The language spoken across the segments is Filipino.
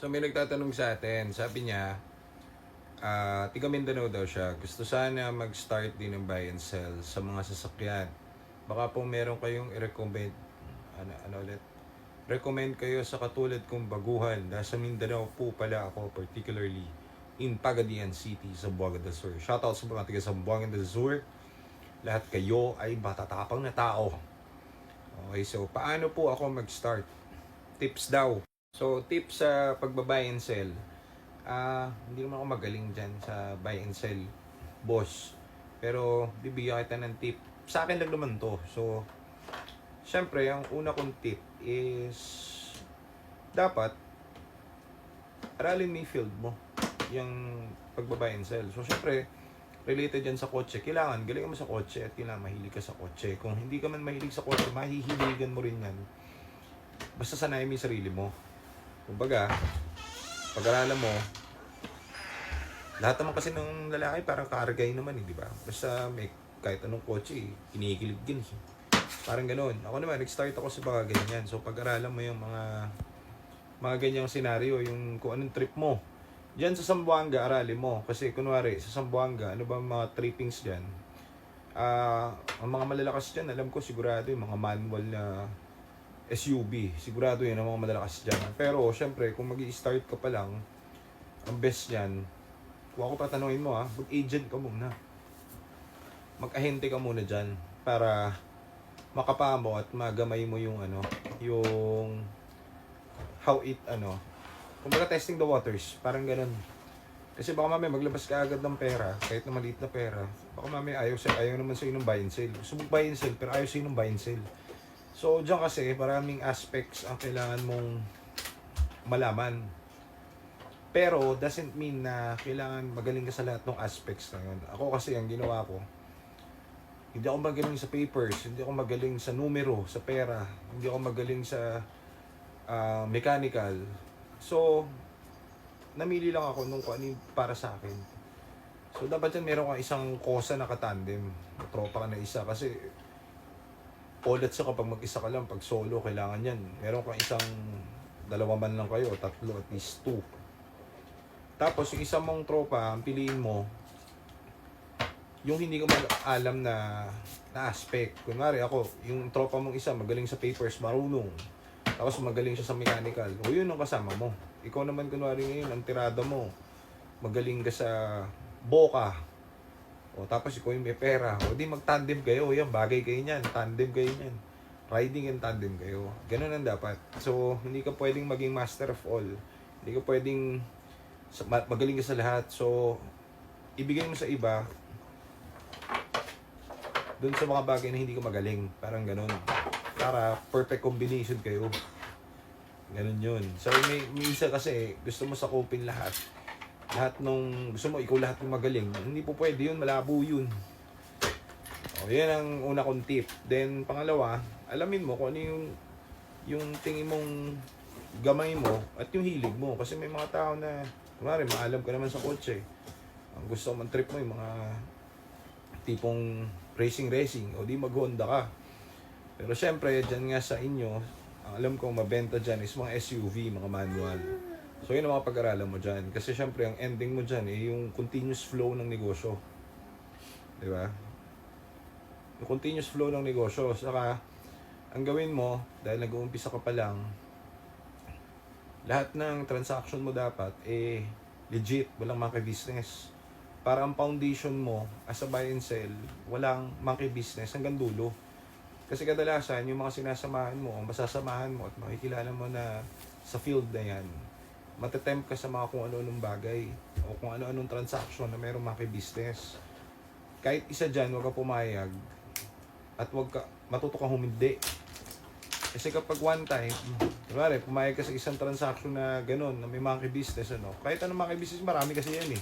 So may nagtatanong sa atin, sabi niya, tiga Mindanao daw siya. Gusto sana mag-start din ng buy and sell sa mga sasakyan. Baka po meron kayong i-recommend, ano ulit? Recommend kayo sa katulad kong baguhan. Nasa Mindanao po pala ako, particularly in Pagadian City, Zamboanga del Sur. Shoutout sa mga taga Zamboanga del Sur. Lahat kayo ay matatapang na tao. Okay, so paano po ako mag-start? Tips daw. So, tips sa pagbabuy and sell. Hindi naman ako magaling dyan sa buy and sell, boss. Pero, bibigyan kita ng tip. Sa akin lang naman to. So, syempre, ang una kong tip is dapat aralin mo yung field mo. Yung pagbabuy and sell. So, syempre, related yan sa kotse. Kailangan, galing mo sa kotse at kailangan mahilig ka sa kotse. Kung hindi ka man mahilig sa kotse, mahihiligan mo rin yan. Basta sanayin mo yung sarili mo. Kumbaga, pag-aralan mo, lahat naman kasi ng lalaki parang kargay naman di ba? Basta may kahit anong kotse, kinikilig din. Parang ganoon. Ako naman, nag-start ako sa mga ganyan. So, pag-aralan mo yung mga ganyang senaryo, yung kung anong trip mo. Diyan sa Zamboanga, aralin mo. Kasi, kunwari, sa Zamboanga, ano ba mga trippings dyan? Ang mga malalakas dyan, alam ko sigurado yung mga manual na SUV, sigurado yun ang mga malalakas dyan. Pero, syempre, kung mag-i-start ka pa lang, ang best yan, kung ako tatanungin mo mag-agent ka muna. Mag-ahente ka muna dyan para makapamo at magamay mo yung yung how it kumbaga testing the waters, parang ganun. Kasi baka mamaya maglabas ka agad ng pera, kahit na maliit na pera, baka mamaya ayaw naman sa'yo ng buy and sell. Gusto mong buy and sell, pero ayaw sa'yo ng buy and sell. So, dyan kasi, maraming aspects ang kailangan mong malaman. Pero, doesn't mean na kailangan magaling ka sa lahat ng aspects na yun. Ako kasi, ang ginawa ko, hindi ako magaling sa papers, hindi ako magaling sa numero, sa pera, hindi ako magaling sa mechanical. So, namili lang ako nung kung ano para sa akin. So, dapat yan meron kang isang kosa na katandem. Tropa ka na isa kasi ulat sa kapag mag-isa ka lang, pag solo, kailangan yan. Meron kang isang, dalawa man lang kayo, tatlo, at least 2. Tapos, yung isang mong tropa, ang piliin mo, yung hindi ko alam na aspect. Kunwari ako, yung tropa mong isa, magaling sa papers, marunong. Tapos magaling siya sa mechanical. O yun ang kasama mo. Ikaw naman, kunwari ngayon, ang tirada mo, magaling ka sa boka. O tapos ikaw yung may pera. O di mag-tandem kayo. Yan, bagay kayo niyan. Tandem kayo niyan. Riding and tandem kayo. Ganun ang dapat. So, hindi ka pwedeng maging master of all. Hindi ka pwedeng magaling ka sa lahat. So, ibigay mo sa iba dun sa mga bagay na hindi ka magaling. Parang ganun. Para perfect combination kayo. Ganun yun. So, may isa kasi, gusto mo sakupin lahat. Lahat nung gusto mo, ikaw lahat yung magaling. Hindi po pwede yun, malabo yun. O, yan ang una kong tip. Then, pangalawa, alamin mo kung ano yung tingin mong gamay mo at yung hilig mo. Kasi may mga tao na, kumari, maalam ka naman sa kotse. Ang gusto mong trip mo, yung mga tipong racing, o di mag-Honda ka. Pero syempre, dyan nga sa inyo, ang alam kong mabenta dyan is mga SUV, mga manual. So, yun ang mga pag-aralan mo dyan. Kasi syempre, ang ending mo dyan yung continuous flow ng negosyo. Di ba? Yung continuous flow ng negosyo. Saka, ang gawin mo, dahil nag-uumpisa ka pa lang, lahat ng transaction mo dapat, legit, walang monkey business. Para ang foundation mo, as a buy and sell, walang monkey business hanggang dulo. Kasi kadalasan, yung mga sinasamahan mo, masasamahan mo at makikilala mo na sa field na yan, matetempt ka sa mga kung ano-anong bagay o kung ano-anong transaction na mayroong maki-business. Kahit isa dyan, huwag ka pumayag at matuto kang humindi. Kasi kapag one time, diba, pumayag ka sa isang transaction na gano'n, na may maki-business, kahit anong maki-business, marami kasi yan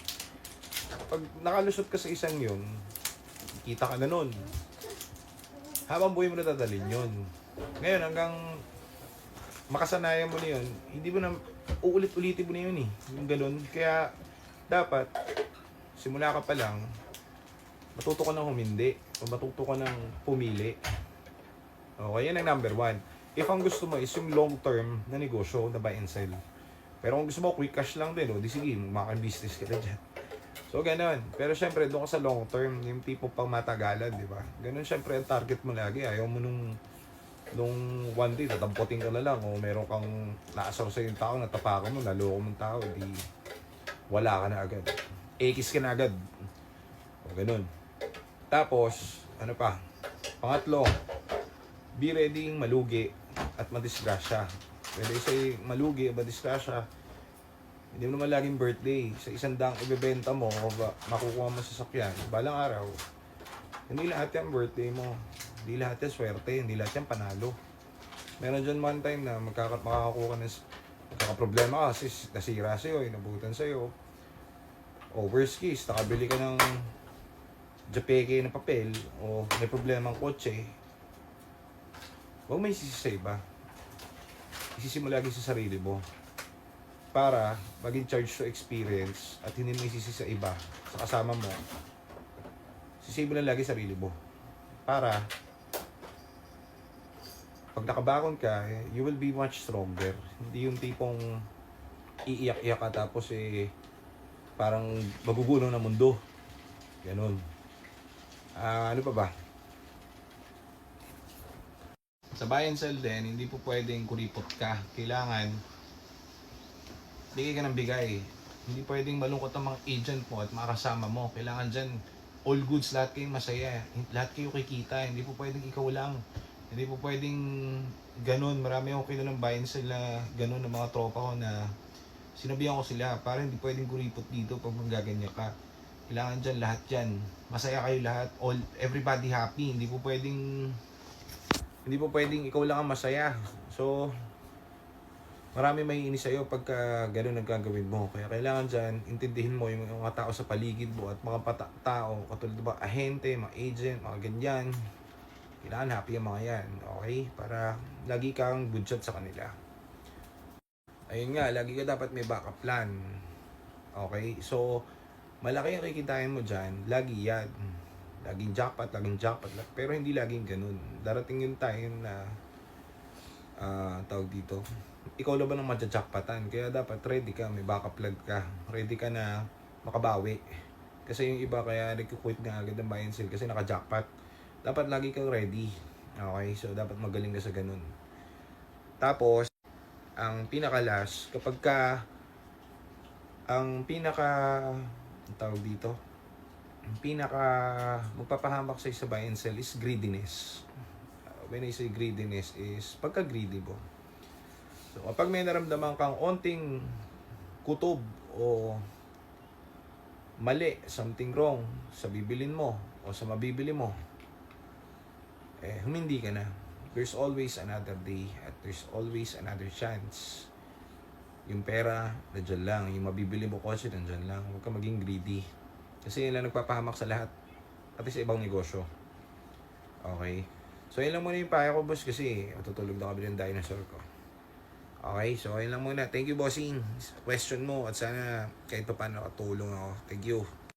Pag nakalusot ka sa isang yun, kita ka na nun. Habang buhay mo na dadalhin yun. Ngayon, hanggang makasanayan mo na yun, hindi mo na, uulit-ulitin mo na yun yung ganun. Kaya, dapat, simula ka pa lang, matuto ka ng humindi, o matuto ka ng pumili. Okay, yan ang number 1. If ang gusto mo is yung long-term na negosyo, na buy and sell. Pero kung gusto mo, quick cash lang din, di sige, maka-business ka na dyan. So, ganun. Pero syempre, doon ka sa long term, yung tipo pang matagalan, di ba? Ganun syempre ang target mo lagi. Ayaw mo nung one day, tatampotin ka na lang, o meron kang naasar sa yung tao, natapakan mo, naloko mong tao, di wala ka na agad. Ekis ka na agad. O, ganun. Tapos, ano pa? Pangatlo, be ready malugi at madisgrasya. Pwede sa'yo malugi o madisgrasya. Hindi mo naman laging birthday. Sa 100 ibebenta mo o makukuha mo sa sakyan, balang araw, hindi lahat yan birthday mo. Hindi lahat yan swerte. Hindi lahat yan panalo. Meron dyan one time na makakakuha ka ng magkakaproblema ka kasi nasira sa'yo, inabutan sa'yo. O worst case, nakabili ka ng Japeke na papel o may problema ang kotse, huwag may isisi sa iba. Isisi mo lagi sa sarili mo para maging charge to experience at hindi mo isisi sa iba, sa kasama mo. Sisi mo lang lagi sarili mo para pag nakabakon ka, you will be much stronger. Hindi yung tipong iiyak-iyak ka tapos parang magugulo ng mundo. Ganun. Ano pa ba? Sa buy and sell din, hindi po pwedeng kuripot ka. Kailangan bigay ka ng bigay. Hindi pwedeng malungkot ang mga agent mo at makasama mo. Kailangan dyan, all goods, lahat kayo masaya. Lahat kayo kikita. Hindi po pwedeng ikaw lang. Hindi po pwedeng ganun. Marami akong kilalang buy and sell na ganun ng mga tropa ko na sinabihan ko sila. Para hindi pwedeng kuripot dito pag magaganyan ka. Kailangan dyan, lahat dyan. Masaya kayo lahat. Everybody happy. Hindi po pwedeng ikaw lang ang masaya. So, marami may inis sa'yo pagka gano'n nagkagawin mo. Kaya kailangan dyan, intindihin mo yung mga tao sa paligid mo at mga tao, katulad ba, ahente, mga agent, mga ganyan. Kailangan happy ang mga yan. Okay? Para lagi kang good shot sa kanila. Ayun nga, lagi ka dapat may backup plan. Okay? So, malaki ang kikitain mo dyan, lagi yan. Laging jackpot. Pero hindi laging ganun. Darating yung time na, tawag dito, ikaw lang ba nang madja-jackpotan? Kaya dapat ready ka, may backup plan ka. Ready ka na makabawi. Kasi yung iba kaya nag-quit nga agad ng buy and sell kasi naka-jackpot. Dapat lagi kang ready. Okay? So, dapat magaling ka sa ganun. Tapos, ang pinaka-last, kapag ka, ang tawag dito, ang magpapahamak sa buy and sell is greediness. When I say greediness is pagka-greedy mo. So kapag may naramdaman kang onting kutob o mali, something wrong sa bibilin mo o sa mabibili mo, humindi ka na. There's always another day at there's always another chance. Yung pera, nandiyan lang. Yung mabibili mo kotse, nandiyan lang. Huwag ka maging greedy. Kasi yun lang nagpapahamak sa lahat. Pati sa ibang negosyo. Okay? So, yun lang muna yung payo ko, boss. Kasi matutulog na kami ng dinosaur ko. Okay? So, yun lang muna. Thank you, bossing. Question mo. At sana kahit pa paano nakatulong ako. Thank you.